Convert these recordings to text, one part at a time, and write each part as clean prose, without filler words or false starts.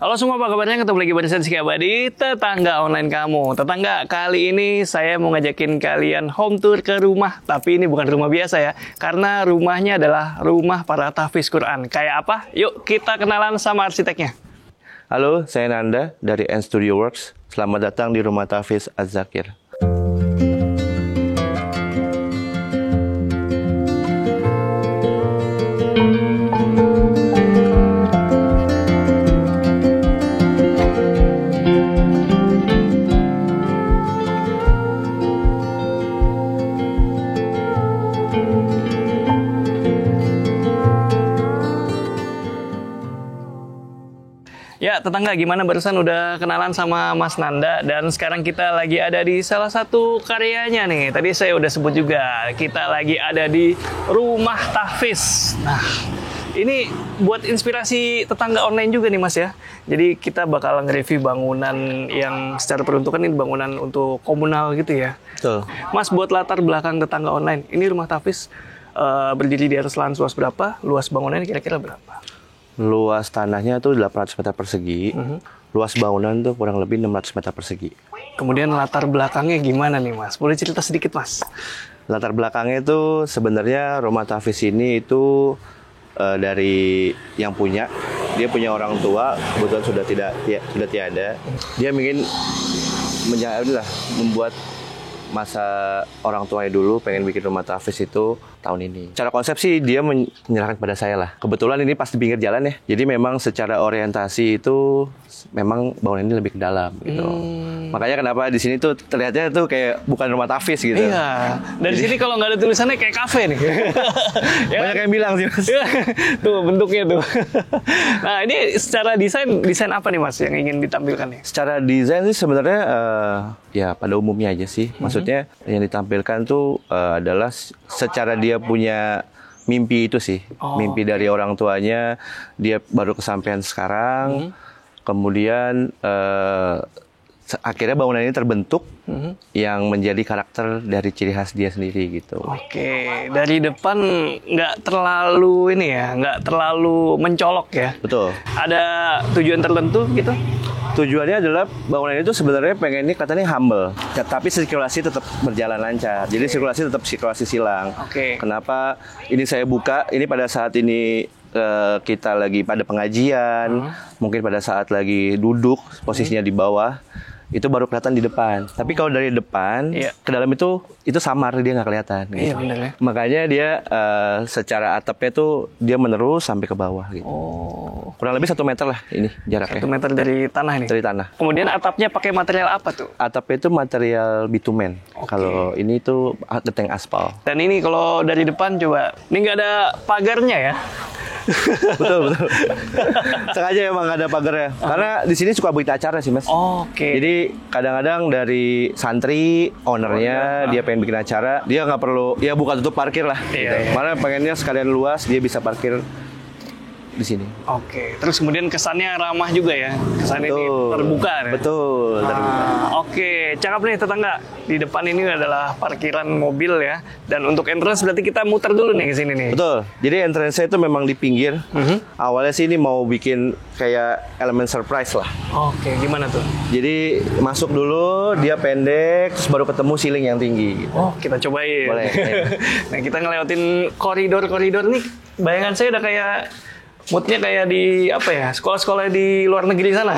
Halo semua, apa kabarnya? Ketemu lagi bareng saya Rizky Abadi, tetangga online kamu. Tetangga, kali ini saya mau ngajakin kalian home tour ke rumah. Tapi ini bukan rumah biasa ya, karena rumahnya adalah rumah para tahfiz Quran. Kayak apa? Yuk kita kenalan sama arsiteknya. Halo, saya Nanda dari N Studio Works. Selamat datang di rumah tahfiz Az-Zakir. Ya, tetangga, gimana barusan udah kenalan sama Mas Nanda, dan sekarang kita lagi ada di salah satu karyanya nih. Tadi saya udah sebut juga, kita lagi ada di rumah tahfiz. Nah, ini buat inspirasi tetangga online juga nih Mas ya. Jadi kita bakal nge-review bangunan yang secara peruntukan ini bangunan untuk komunal gitu ya. Betul. Mas, buat latar belakang tetangga online, ini rumah tahfiz berdiri di atas lahan luas berapa? Luas bangunannya kira-kira berapa? Luas tanahnya tuh 800 meter persegi. Luas bangunan tuh kurang lebih 600 meter persegi. Kemudian latar belakangnya gimana nih Mas? Boleh cerita sedikit Mas? Latar belakangnya itu sebenarnya rumah tahfiz ini itu dari yang punya. Dia punya orang tua, kebetulan sudah tiada. Dia ingin membuat masa orang tuanya dulu pengen bikin rumah tahfiz itu tahun ini. Secara konsep sih dia menyerahkan pada saya lah. Kebetulan ini pas di pinggir jalan ya. Jadi memang secara orientasi itu memang bangunan ini lebih ke dalam gitu. Makanya kenapa di sini tuh terlihatnya tuh kayak bukan rumah tahfiz gitu. Iya. Dari sini kalau nggak ada tulisannya kayak kafe nih. Ya, banyak yang bilang sih Mas. Tuh bentuknya tuh. Nah, ini secara desain apa nih Mas yang ingin ditampilkan nih? Secara desain sih sebenarnya ya pada umumnya aja sih. Maksudnya yang ditampilkan tuh adalah secara dia punya mimpi itu sih. Mimpi dari orang tuanya, dia baru kesampaian sekarang. Kemudian akhirnya bangunan ini terbentuk yang menjadi karakter dari ciri khas dia sendiri gitu. Oke, dari depan nggak terlalu nggak terlalu mencolok ya. Betul. Ada tujuan tertentu gitu? Tujuannya adalah bangunan itu sebenarnya pengen ini katanya humble, ya, tapi sirkulasi tetap berjalan lancar. Jadi sirkulasi tetap sirkulasi silang. Oke. Kenapa ini saya buka? Ini pada saat ini kita lagi pada pengajian, mungkin pada saat lagi duduk posisinya di bawah, itu baru kelihatan di depan. Tapi kalau dari depan ke dalam itu samar, dia nggak kelihatan. Gitu. Iya benar ya. Makanya dia secara atapnya tuh dia menerus sampai ke bawah gitu. Kurang lebih 1 meter lah ini jaraknya. 1 meter dari tanah ini? Dari tanah. Kemudian atapnya pakai material apa tuh? Atapnya itu material bitumen. Kalau ini tuh geteng aspal. Dan ini kalau dari depan coba, ini nggak ada pagarnya ya? betul. Sengaja emang nggak ada pagarnya. Karena di sini suka berita acara sih Mas. Oke. Jadi kadang-kadang dari santri, ownernya dia pengen bikin acara, dia nggak perlu ya buka tutup parkir lah. Iya. Mana pengennya sekalian luas, dia bisa parkir di sini. Oke, terus kemudian kesannya ramah juga ya. Kesannya ini terbuka ya. Betul. Oke, cakep nih tetangga. Di depan ini adalah parkiran mobil ya. Dan untuk entrance berarti kita muter dulu nih ke sini nih. Betul. Jadi entrance-nya itu memang di pinggir. Awalnya sih ini mau bikin kayak elemen surprise lah. Oke, gimana tuh? Jadi masuk dulu, dia pendek, terus baru ketemu ceiling yang tinggi. Gitu. Kita cobain. Boleh. Nah, kita ngelewatin koridor-koridor nih. Bayangan saya udah kayak moodnya kayak di sekolah-sekolah di luar negeri sana.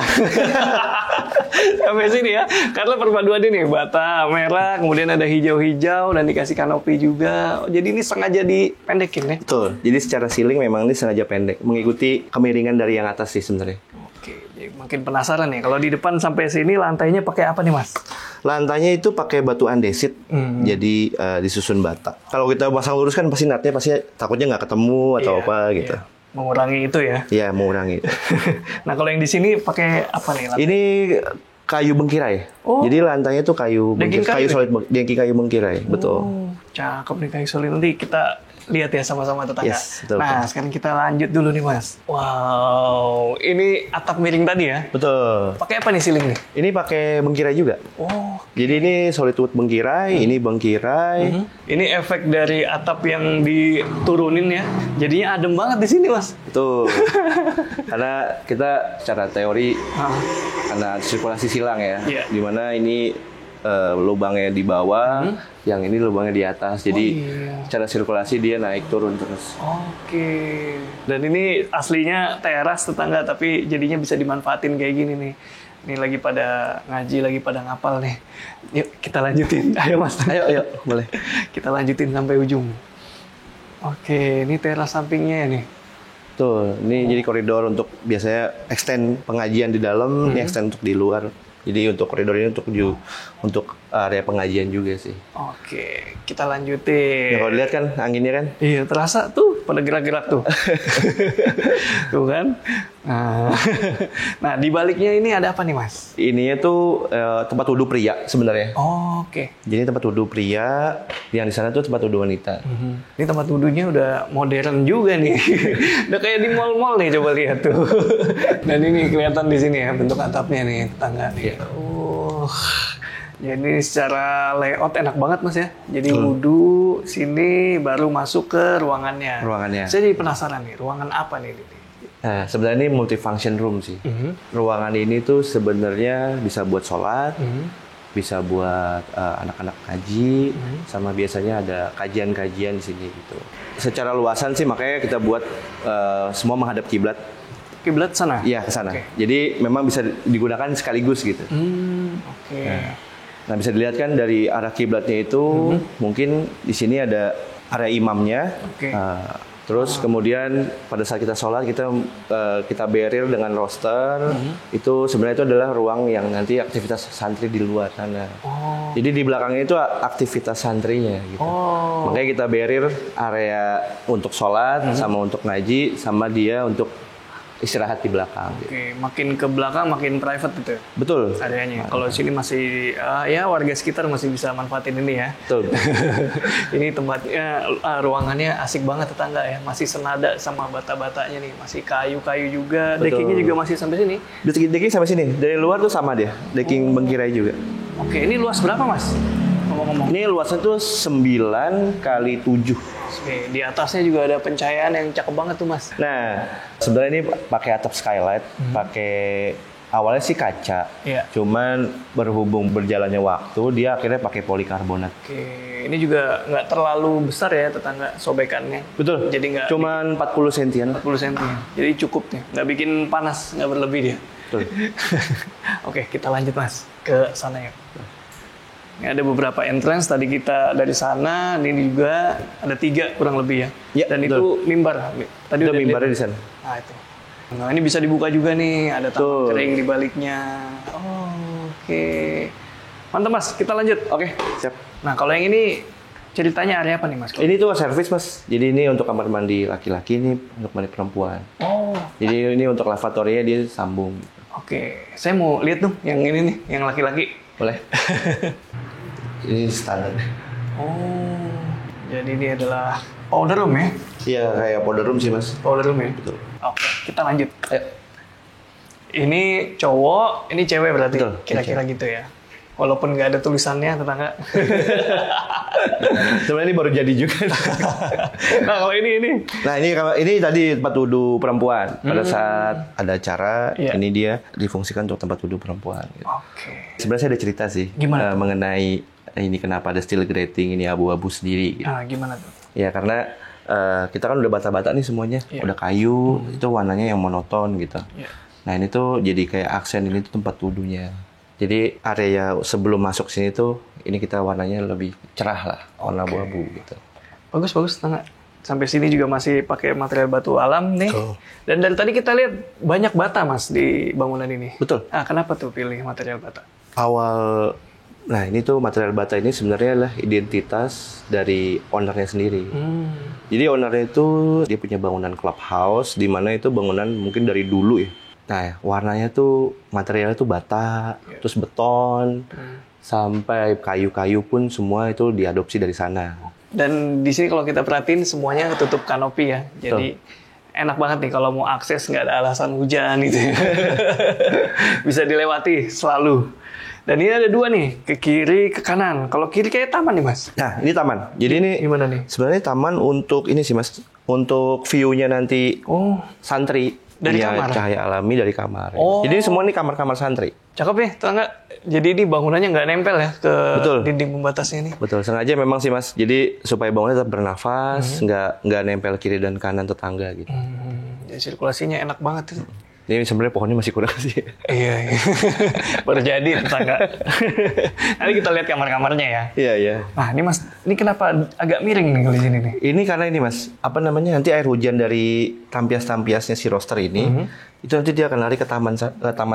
Sampai sini ya, karena perpaduan ini bata merah, kemudian ada hijau-hijau dan dikasih kanopi juga. Jadi ini sengaja dipendekin ya. Betul. Jadi secara ceiling memang ini sengaja pendek, mengikuti kemiringan dari yang atas sih sebenarnya. Oke, jadi makin penasaran nih. Kalau di depan sampai sini lantainya pakai apa nih Mas? Lantainya itu pakai batu andesit, jadi disusun bata. Kalau kita pasang lurus kan pasti natnya takutnya nggak ketemu atau apa gitu. Iya. Mengurangi itu ya? Iya, mengurangi. Nah, kalau yang di sini pakai apa nih? Lantai? Ini kayu bengkirai. Jadi lantainya tuh kayu solid, dengki kayu bengkirai. Betul. Cakep nih kayu solid. Nanti kita lihat ya sama-sama tetangga. Yes, betul, Nah, betul. sekarang kita lanjut dulu nih Mas. Wow, ini atap miring tadi ya? Betul. Pakai apa nih ceiling nih? Ini pakai bengkirai juga. Oh, Jadi ini solid wood bengkirai, ini bengkirai. ini efek dari atap yang diturunin ya. Jadinya adem banget di sini Mas. Betul. Karena kita secara teori Ah, karena sirkulasi silang ya, Iya. dimana ini lubangnya di bawah, yang ini lubangnya di atas. Jadi iya. secara sirkulasi dia naik turun terus. Oke. Dan ini aslinya teras tetangga, tapi jadinya bisa dimanfaatin kayak gini nih. Ini lagi pada ngaji, lagi pada ngapal nih. Yuk kita lanjutin. Ayo Mas. Ayo, boleh. Kita lanjutin sampai ujung. Oke, ini teras sampingnya nih. Tuh, ini jadi koridor untuk biasanya extend pengajian di dalam, ini extend untuk di luar. Jadi untuk koridor ini untuk area pengajian juga sih. Oke, kita lanjutin. Ya, kalau dilihat kan anginnya kan. Iya, terasa tuh pada gerak-gerak tuh. Tuh kan. Nah, nah, di baliknya ini ada apa nih, Mas? Ininya tuh tempat wudhu pria sebenarnya. Oh, oke. Jadi tempat wudhu pria, yang di sana tuh tempat wudhu wanita. Ini tempat wudhunya udah modern juga nih. Udah kayak di mall-mall nih, coba lihat tuh. Dan ini kelihatan di sini ya bentuk atapnya nih, tetangga nih. Jadi secara layout enak banget Mas ya. Jadi wudhu sini baru masuk ke ruangannya. Ruangannya. Saya jadi penasaran nih, ruangan apa nih ini? Nah, sebenarnya ini multifunction room sih. Ruangan ini tuh sebenarnya bisa buat sholat, bisa buat anak-anak ngaji, sama biasanya ada kajian-kajian di sini gitu. Secara luasan sih makanya kita buat semua menghadap kiblat. Kiblat sana? Iya, ke sana. Oke. Jadi memang bisa digunakan sekaligus gitu. Oke. Nah, bisa dilihat kan dari arah kiblatnya itu mungkin di sini ada area imamnya. Oke. Terus kemudian pada saat kita sholat kita barrier dengan roster. Itu sebenarnya itu adalah ruang yang nanti aktivitas santri di luar sana. Oh. Jadi di belakangnya itu aktivitas santrinya gitu. Oh. Makanya kita barrier area untuk sholat sama untuk ngaji sama dia untuk istirahat di belakang. Gitu. Oke, makin ke belakang makin private gitu Betul. areanya. Kalau sini masih ya warga sekitar masih bisa manfaatin ini ya. Betul. Ini tempatnya ruangannya asik banget tetangga ya. Masih senada sama bata-batanya nih. Masih kayu-kayu juga. Betul. Deckingnya juga masih sampai sini. Decking sampai sini. Dari luar tuh sama dia. Decking bengkirai juga. Oke, ini luas berapa Mas? Ngomong-ngomong. Ini luasnya tuh 9 kali 7. Oke, di atasnya juga ada pencahayaan yang cakep banget tuh Mas. Nah, sebenarnya ini pakai atap skylight, pakai awalnya sih kaca. Iya. Cuman berhubung berjalannya waktu, dia akhirnya pakai polikarbonat. Oke, ini juga nggak terlalu besar ya tetangga sobekannya. Betul. Jadi nggak Cuman 40 sentian. 40 cm. Jadi cukup nih, nggak bikin panas, nggak berlebih dia. Betul. Oke, kita lanjut Mas ke sana ya. Ini ada beberapa entrance tadi kita dari sana, ini juga ada 3 kurang lebih ya. Ya, Dan betul. itu mimbar. Tadi Itu udah mimbarnya lihat. di sana. Nah itu. Nah ini bisa dibuka juga nih, ada taman Betul. kering di baliknya. Oh, oke. Mantap Mas, kita lanjut. Oke, siap. Nah kalau yang ini ceritanya area apa nih Mas? Ini tuh servis, Mas. Jadi ini untuk kamar mandi laki-laki, ini untuk mandi perempuan. Oh, Jadi ini untuk lavatorynya dia sambung. oke. Saya mau lihat tuh yang ini nih, yang laki-laki. Boleh? Ini standar. Oh, jadi ini adalah powder room ya? Iya, kayak powder room sih, Mas. Powder room ya? Betul. Oke, kita lanjut. Ayo. Ini cowok, ini cewek berarti? Betul, Kira-kira gitu ya? Walaupun nggak ada tulisannya, tetangga. Sebenarnya ini baru jadi juga. Nah, kalau ini. Nah, ini tadi tempat wudhu perempuan. Pada saat ada acara, Iya. ini dia difungsikan untuk tempat wudhu perempuan. Gitu. Oke. Sebenarnya saya ada cerita sih. Gimana tuh? Mengenai ini kenapa ada steel grating, ini abu-abu sendiri. Gitu. Nah, gimana tuh? Ya, karena kita kan udah bata-bata nih semuanya. Iya. Udah kayu, itu warnanya yang monoton gitu. Iya. Nah, ini tuh jadi kayak aksen, ini tuh tempat wudhunya. Jadi area sebelum masuk sini tuh, ini kita warnanya lebih cerah lah, warna abu-abu gitu. Bagus, tetangga. Sampai sini juga masih pakai material batu alam nih. Betul. Dan dari tadi kita lihat banyak bata, Mas, di bangunan ini. Betul. Ah, kenapa tuh pilih material bata? Nah ini tuh material bata ini sebenarnya adalah identitas dari ownernya sendiri. Jadi ownernya itu dia punya bangunan clubhouse, di mana itu bangunan mungkin dari dulu ya. Nah warnanya tuh materialnya tuh bata, terus beton, sampai kayu-kayu pun semua itu diadopsi dari sana. Dan di sini kalau kita perhatiin semuanya ketutup kanopi ya. Jadi enak banget nih kalau mau akses nggak ada alasan hujan gitu ya. Bisa dilewati selalu. Dan ini ada dua nih, ke kiri, ke kanan. Kalau kiri kayak taman nih Mas. Nah, ini taman. Jadi ini Gimana nih? sebenarnya taman untuk ini sih Mas, untuk view-nya nanti santri. Dari Dia kamar? cahaya alami dari kamar. Oh. Jadi semua ini kamar-kamar santri. Cakep nih, tetangga. Jadi ini bangunannya nggak nempel ya ke Betul. dinding pembatasnya ini. Betul, sengaja memang sih Mas. Jadi supaya bangunnya tetap bernafas, nggak nempel kiri dan kanan tetangga gitu. Jadi sirkulasinya enak banget itu. Ini sebenarnya pohonnya masih kurang sih. Iya. Baru jadi tetangga. Nanti kita lihat kamar-kamarnya ya. Iya, iya. Nah ini Mas, ini kenapa agak miring nih kalau di sini nih? Ini karena ini Mas, apa namanya, nanti air hujan dari tampias-tampiasnya si roster ini, itu nanti dia akan lari ke taman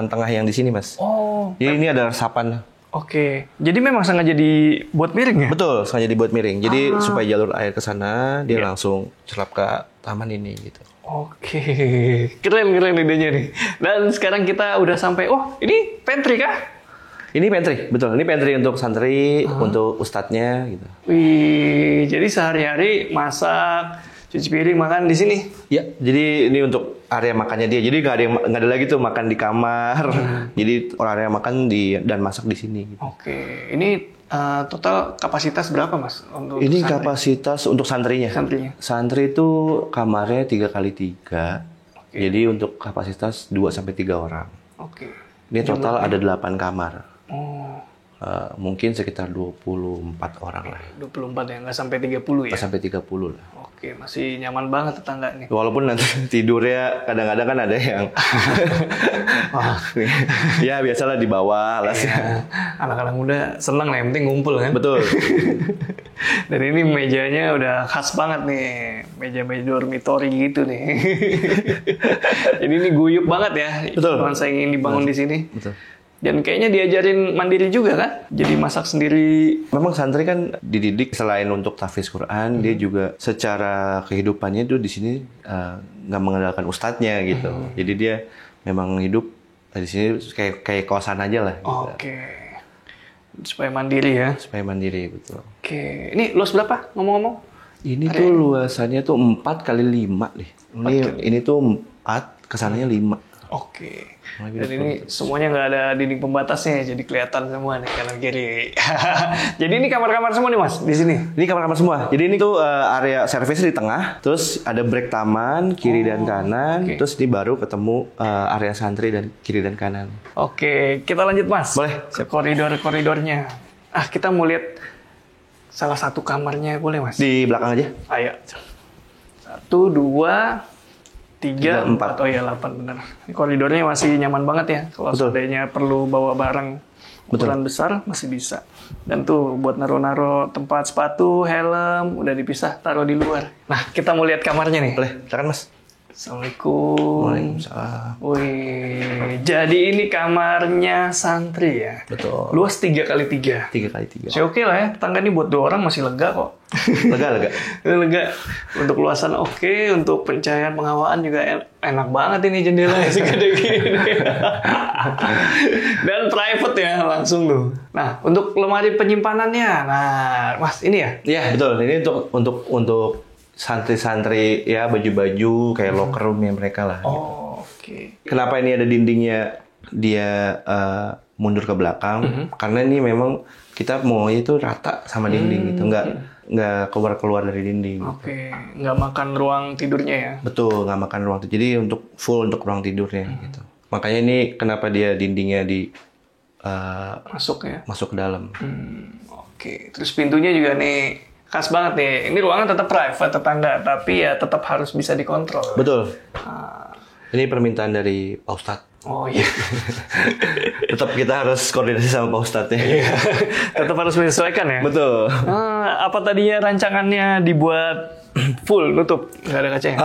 tengah yang di sini Mas. Oh, Jadi ini ada resapan. oke. Jadi memang sengaja dibuat miring ya? Betul, sengaja dibuat miring. Jadi supaya jalur air ke sana, dia langsung cerap ke taman ini gitu. Oke, keren idenya nih. Dan sekarang kita udah sampai, ini pantry kah? Ini pantry, betul. Ini pantry untuk santri, untuk ustadznya gitu. Wih, jadi sehari-hari masak, cuci piring, makan di sini. Ya, jadi ini untuk area makannya dia. Jadi nggak ada lagi tuh makan di kamar. Jadi orang area makan dan masak di sini. Gitu. Oke, ini total kapasitas berapa Mas? Untuk Ini santri? kapasitas untuk santrinya. Santrinya. Santri itu kamarnya 3x3. Jadi untuk kapasitas 2-3 orang. Oke. Ini total ada 8 kamar. Oh, Mungkin sekitar 24 orang lah. 24 ya, nggak sampai 30 ya? Pas sampai 30 lah. Oke, masih nyaman banget tetangga nih. Walaupun nanti tidurnya kadang-kadang kan ada yang ya biasalah di bawah lah. Ya, anak-anak muda senang lah, yang penting ngumpul kan? Betul. Dan ini mejanya udah khas banget nih, meja-meja dormitory gitu nih. Jadi ini guyup banget ya, Betul. nuansa yang ingin dibangun di sini. Betul. Dan kayaknya diajarin mandiri juga kan? Jadi masak sendiri. Memang santri kan dididik selain untuk tahfiz Quran, dia juga secara kehidupannya tuh di sini nggak mengandalkan ustadznya gitu. Jadi dia memang hidup di sini kayak kosan aja lah. Gitu. Oke. Supaya mandiri ya. Supaya mandiri, betul. Oke. Ini luas berapa ngomong-ngomong? Ini tuh luasannya tuh 4x5 deh. Ini tuh 4, kesananya 5. Oke. Dan ini semuanya nggak ada dinding pembatasnya, jadi kelihatan semua nih kanan kiri. Jadi ini kamar-kamar semua nih Mas di sini. Ini kamar-kamar semua. Jadi ini tuh area servisnya di tengah, terus ada break taman kiri dan kanan, terus ini baru ketemu area santri dan kiri dan kanan. Oke, kita lanjut Mas. Boleh. Ke koridor-koridornya. Kita mau lihat salah satu kamarnya, boleh Mas? Di belakang aja. Ayo. 1, 2, 3, 4. 4. Oh iya, 8 benar. Ini koridornya masih nyaman banget ya. Kalau Betul. seandainya perlu bawa barang ukuran besar, masih bisa. Dan tuh buat naro-naro tempat sepatu, helm, udah dipisah, taruh di luar. Nah, kita mau lihat kamarnya nih. Boleh, silakan Mas. Assalamualaikum. Waalaikumsalam. Wih, jadi ini kamarnya santri ya? Betul. Luas 3x3. 3x3. Masih oke lah ya, tetangga ini buat 2 orang masih lega kok. Lega. Lega. Untuk luasan oke, untuk pencahayaan penghawaan juga enak banget ini jendelanya segede gini. Dan private ya langsung tuh. Nah, untuk lemari penyimpanannya, nah Mas ini ya? Iya, betul. Ini untuk santri-santri ya, baju-baju kayak locker roomnya mereka lah. Oh, oke. Kenapa ini ada dindingnya dia mundur ke belakang? Karena ini memang kita maunya itu rata sama dinding gitu, nggak keluar dari dinding. Oke, nggak makan ruang tidurnya ya? Betul, nggak makan ruang tidur. Jadi full untuk ruang tidurnya gitu. Makanya ini kenapa dia dindingnya Masuk ya? masuk ke dalam. Oke, terus pintunya juga nih khas banget nih. Ini ruangan tetap private tetangga, tapi ya tetap harus bisa dikontrol. Betul. Ini permintaan dari Pak Ustadz. Oh iya. Tetap kita harus koordinasi sama Pak Ustadz ya. Tetap harus menyesuaikan ya? Betul. Apa tadinya rancangannya dibuat full, nutup? Nggak ada kacanya?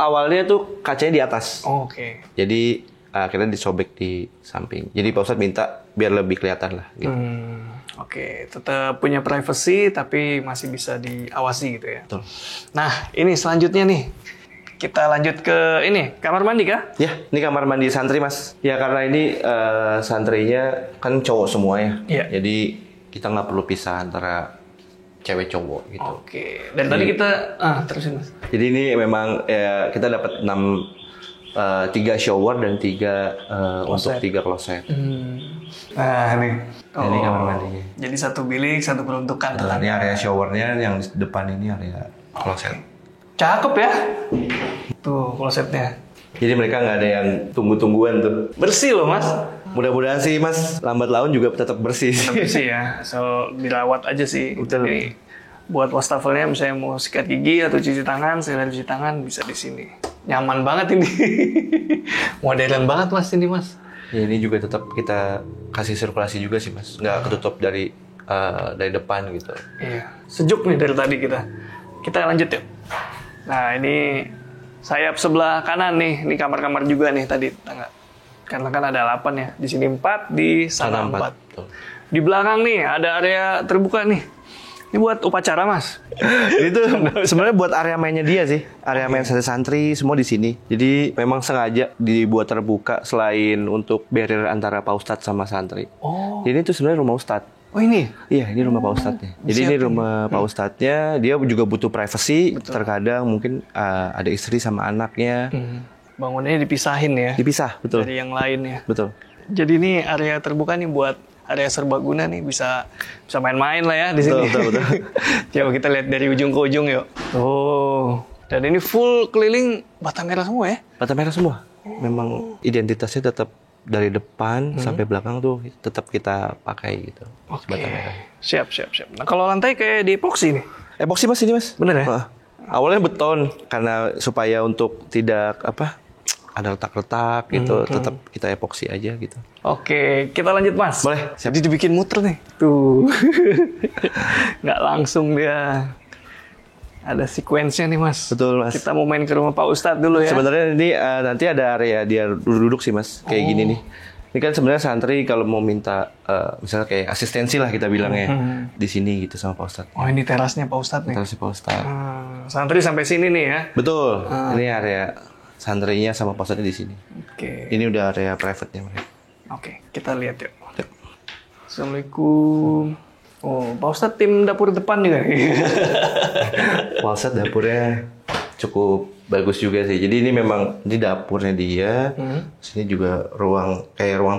Awalnya tuh kacanya di atas. Oh, oke. Jadi akhirnya disobek di samping. Jadi Pak Ustadz minta biar lebih kelihatan lah. Gitu. Oke, tetap punya privacy tapi masih bisa diawasi gitu ya. Betul. Nah, ini selanjutnya nih. Kita lanjut ke ini, kamar mandi kah? Ya, ini kamar mandi santri Mas. Ya karena ini santrinya kan cowok semua ya. Iya. Jadi kita nggak perlu pisah antara cewek cowok gitu. Oke. Dan tadi kita terusin Mas. Jadi ini memang ya, kita dapat 3 shower dan 3 untuk 3 kloset. Nah, ini. Ini kamar mandinya. Jadi satu bilik, satu peruntukan. Nah, ini area showernya, yang depan ini area kloset. Cakep ya. Tuh klosetnya. Jadi mereka nggak ada yang tunggu-tungguan tuh. Bersih loh Mas. Mudah-mudahan sih Mas, lambat laun juga tetap bersih. Bersih ya. So dirawat aja sih. Betul. Jadi buat wastafelnya misalnya mau sikat gigi atau cuci tangan, sekalian cuci tangan bisa di sini. Nyaman banget ini. Modern banget Mas ini Mas. Ya, ini juga tetap kita kasih sirkulasi juga sih Mas. Nggak ketutup dari depan gitu. Iya. Sejuk nih dari tadi kita. Kita lanjut yuk. Nah ini sayap sebelah kanan nih. Ini kamar-kamar juga nih tadi tangga. Karena kan ada 8 ya. Di sini 4, di sana 4. Betul. Di belakang nih ada area terbuka nih. Ini buat upacara Mas. Itu sebenarnya buat area mainnya dia sih. Area main santri semua di sini. Jadi memang sengaja dibuat terbuka selain untuk barrier antara Pak Ustadz sama santri. Oh. Jadi itu sebenarnya rumah Ustadz. Oh ini? Iya, ini rumah Pak Ustadznya. Jadi ini rumah Pak Ustadznya. Dia juga butuh privacy. Terkadang mungkin ada istri sama anaknya. Bangunannya dipisahin ya. Dipisah, betul. Dari yang lain ya. Betul. Jadi ini area terbuka nih buat area serbaguna nih, bisa main-main lah ya di sini. Betul. Coba kita lihat dari ujung ke ujung yuk. Oh, dan ini full keliling bata merah semua ya? Bata merah semua. Memang identitasnya tetap dari depan sampai belakang tuh tetap kita pakai gitu. Oke. Bata merah. Siap. Nah kalau lantai kayak di epoksi nih? Epoksi Mas ini Mas. Bener ya? Awalnya beton karena supaya untuk tidak ada retak-retak gitu, tetap kita epoksi aja gitu. Oke, kita lanjut Mas. Boleh. Jadi dibikin muter nih. Tuh. Nggak langsung dia. Ada sequence-nya nih Mas. Betul Mas. Kita mau main ke rumah Pak Ustadz dulu ya. Sebenarnya ini nanti ada area dia duduk sih Mas, kayak gini nih. Ini kan sebenarnya santri kalau mau minta misalnya kayak asistensi lah kita bilangnya di sini gitu sama Pak Ustadz. Oh ini terasnya Pak Ustadz nih. Terus Pak Ustadz. Santri sampai sini nih ya. Betul. Ini area santrinya sama Pak Ustadznya di sini. Oke. Ini udah area private-nya mereka. Oke, kita lihat yuk. Assalamualaikum. Oh, Pak Ustadz tim dapur depan juga nih. Pak Ustadz dapurnya cukup bagus juga sih. Jadi ini memang di dapurnya dia. Sini juga ruang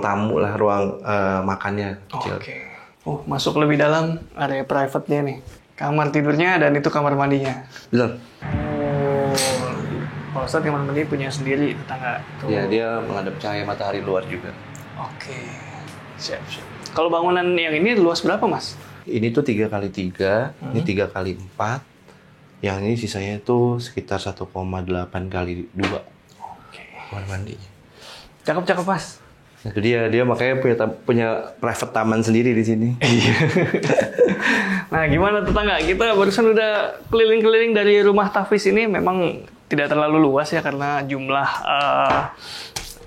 tamu lah, ruang makannya kecil. Oke. Oh, masuk lebih dalam area private-nya nih. Kamar tidurnya dan itu kamar mandinya. Betul. Oh, Pak Ustadz kamar mandi punya sendiri tetangga. Tuh. Ya, dia menghadap cahaya matahari luar juga. Oke. Siap. Kalau bangunan yang ini luas berapa, Mas? Ini tuh 3x3, ini 3x4. Yang ini sisanya tuh sekitar 1,8x2. Oke. Kamar mandinya. Cakep, Mas. Itu dia makanya punya private taman sendiri di sini. Nah, gimana tetangga? Kita barusan udah keliling-keliling dari rumah Tahfiz ini. Memang tidak terlalu luas ya karena jumlah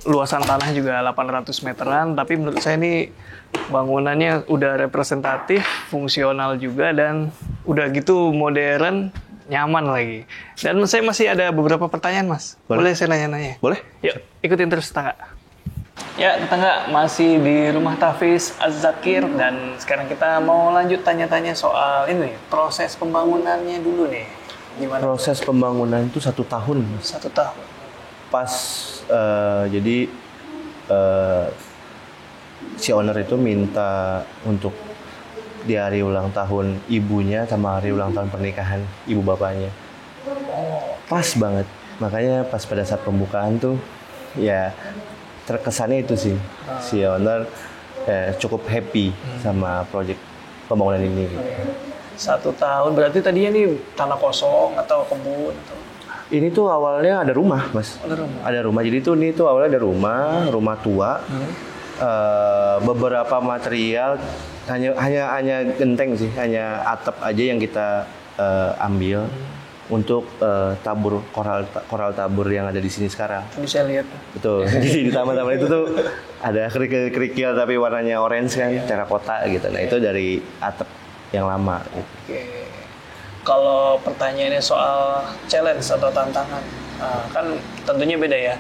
luasan tanah juga 800 meteran. Tapi menurut saya ini bangunannya udah representatif, fungsional juga, dan udah gitu modern, nyaman lagi. Dan saya masih ada beberapa pertanyaan, Mas. Boleh saya nanya-nanya? Boleh? Yuk, ikutin terus tetangga. Ya, tetangga, masih di rumah Tahfiz Az-Zakir, dan sekarang kita mau lanjut tanya-tanya soal ini, proses pembangunannya dulu nih. Gimana? Proses pembangunan itu 1 tahun. 1 tahun. Pas, jadi si owner itu minta untuk di hari ulang tahun ibunya sama hari ulang tahun pernikahan ibu bapaknya. Pas banget. Makanya pas pada saat pembukaan tuh, ya terkesannya itu sih, si owner cukup happy sama proyek pembangunan ini. Gitu. 1 tahun, berarti tadinya nih tanah kosong atau kebun? Atau... Ini tuh awalnya ada rumah, Mas. Ada rumah. Jadi tuh ini tuh awalnya ada rumah tua. Beberapa material hanya genteng sih, hanya atap aja yang kita ambil untuk tabur koral tabur yang ada di sini sekarang. Bisa lihat. Betul. Jadi di taman-taman itu tuh ada kerikil-kerikil tapi warnanya orange kan, terakota gitu. Nah, itu dari atap yang lama gitu. Oke. Kalau pertanyaannya soal challenge atau tantangan, kan tentunya beda ya.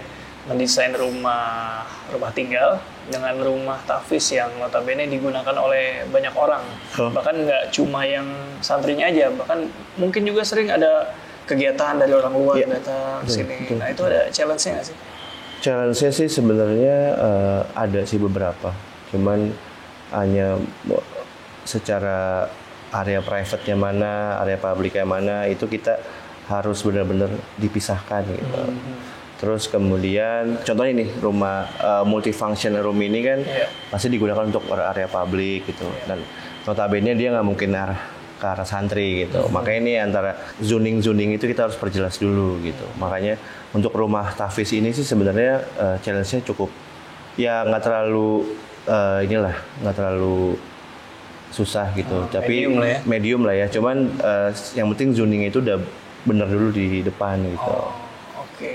Mendesain rumah tinggal dengan rumah tahfiz yang notabene digunakan oleh banyak orang. Bahkan nggak cuma yang santrinya aja, bahkan mungkin juga sering ada kegiatan dari orang luar datang sini. Nah itu ada challenge-nya nggak sih? Challenge-nya sih sebenarnya ada sih beberapa, cuman hanya secara area private-nya mana, area public-nya mana, itu kita harus benar-benar dipisahkan gitu. Terus kemudian, contohnya nih rumah multifunction room ini kan pasti digunakan untuk area publik gitu. Dan notabene dia nggak mungkin ke arah santri gitu. Makanya ini antara zoning itu kita harus perjelas dulu gitu. Makanya untuk rumah tahfiz ini sih sebenarnya challenge-nya cukup, ya nggak terlalu nggak terlalu susah gitu. Tapi medium lah ya. Cuman yang penting zoning itu udah bener dulu di depan gitu.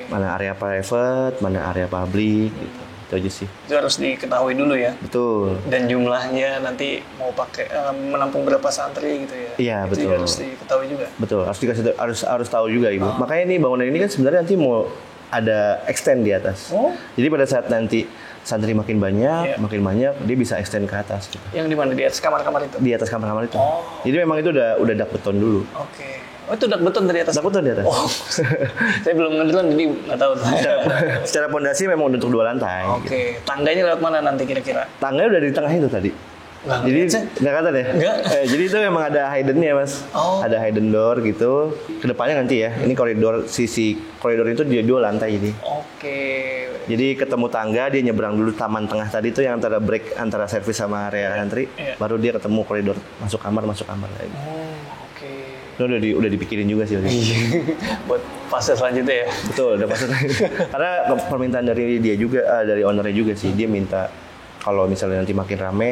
Mana area private, mana area public gitu. Itu aja sih. Itu harus diketahui dulu ya. Betul. Dan jumlahnya nanti mau pakai menampung berapa santri gitu ya. Iya, itu betul. Juga harus diketahui juga. Betul, harus tahu juga Ibu. Makanya nih bangunan ini kan sebenarnya nanti mau ada extend di atas. Jadi pada saat nanti santri makin banyak, dia bisa extend ke atas gitu. Yang di mana? Di atas kamar-kamar itu? Di atas kamar-kamar itu. Jadi memang itu udah dak beton dulu. Oh itu dak beton dari atas? Dak beton di atas. Saya belum ngedelan jadi nggak tahu. Secara pondasi memang untuk 2 lantai. Gitu. Tangganya lewat mana nanti kira-kira? Tangganya udah di tengah itu tadi. Jadi nggak kelihatan ya? Nggak. Jadi itu memang ada hidden-nya Mas. Ada hidden door gitu. Kedepannya nanti ya. Ini sisi koridor itu dia 2 lantai ini. Jadi ketemu tangga, dia nyebrang dulu taman tengah tadi itu yang antara break antara servis sama area santri, baru dia ketemu koridor masuk kamar lagi. Itu udah dipikirin juga sih. Buat fase selanjutnya ya. Betul, udah fase. Karena permintaan dari dia juga, dari ownernya juga sih, dia minta kalau misalnya nanti makin rame,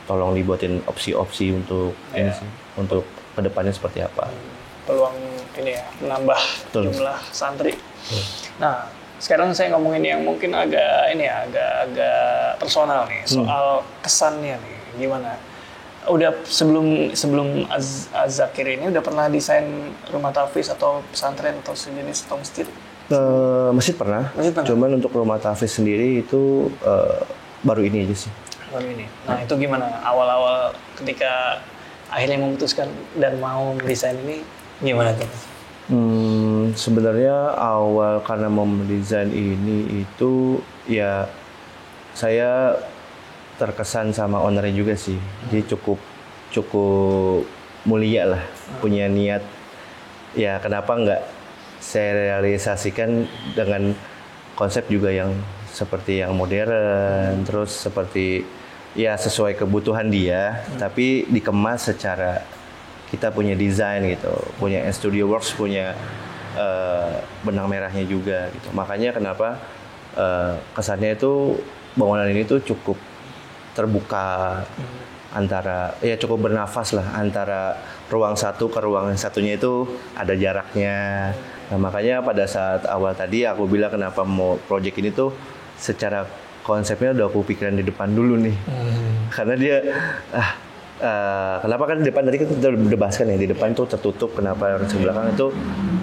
tolong dibuatin opsi-opsi untuk ini sih, untuk kedepannya seperti apa. Peluang ini ya, menambah jumlah santri. Nah, sekarang saya ngomongin yang mungkin agak agak personal nih, soal kesannya nih, gimana? Udah sebelum Az-Zakir ini udah pernah desain rumah tahfiz atau pesantren atau sejenis atau masjid? Masjid pernah. Cuman untuk rumah tahfiz sendiri itu baru ini aja sih. Baru ini. Nah itu gimana? Awal-awal ketika akhirnya memutuskan dan mau mendesain ini gimana tuh? Sebenarnya awal karena mau mendesain ini itu ya saya terkesan sama ownernya juga sih. Dia cukup mulia lah, punya niat. Ya kenapa nggak saya realisasikan dengan konsep juga yang seperti yang modern, terus seperti ya sesuai kebutuhan dia, tapi dikemas secara kita punya desain gitu, punya Studio Works, punya benang merahnya juga gitu. Makanya kenapa kesannya itu bangunan ini tuh cukup terbuka antara ya cukup bernafas lah antara ruang satu ke ruang yang satunya itu ada jaraknya. Nah, makanya pada saat awal tadi aku bilang kenapa mau project ini tuh secara konsepnya udah aku pikiran di depan dulu nih. Karena dia kenapa kan di depan tadi kita udah bahas kan ya, di depan tuh tertutup, kenapa harus di belakang itu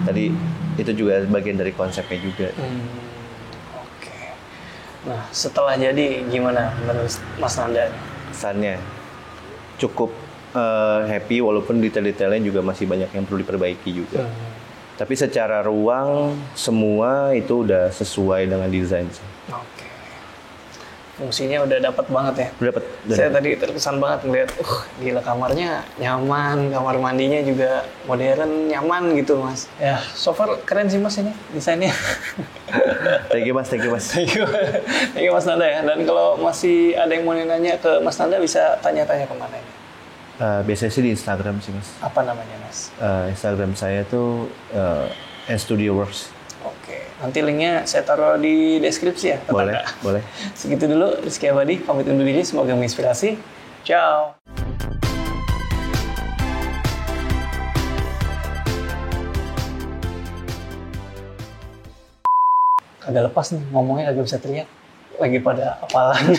tadi itu juga bagian dari konsepnya juga. Nah, setelah jadi gimana menurut Mas Nanda? Kesannya cukup happy walaupun detail-detailnya juga masih banyak yang perlu diperbaiki juga. Tapi secara ruang semua itu udah sesuai dengan desain sih. Fungsinya udah dapat banget ya. Saya tadi terkesan banget ngeliat, gila kamarnya nyaman, kamar mandinya juga modern, nyaman gitu Mas. Ya, so far keren sih Mas ini desainnya. Thank you Mas. Thank you Mas Nanda ya. Dan kalau masih ada yang mau nanya ke Mas Nanda bisa tanya-tanya kemana ini? Biasanya sih di Instagram sih Mas. Apa namanya Mas? Instagram saya tuh Studio Works. Nanti linknya saya taruh di deskripsi ya. Boleh. Segitu dulu, Rizky Abadi pamit undur diri, semoga menginspirasi. Ciao. Kagak lepas nih, ngomongnya kagak bisa teriak. Lagi pada apalan.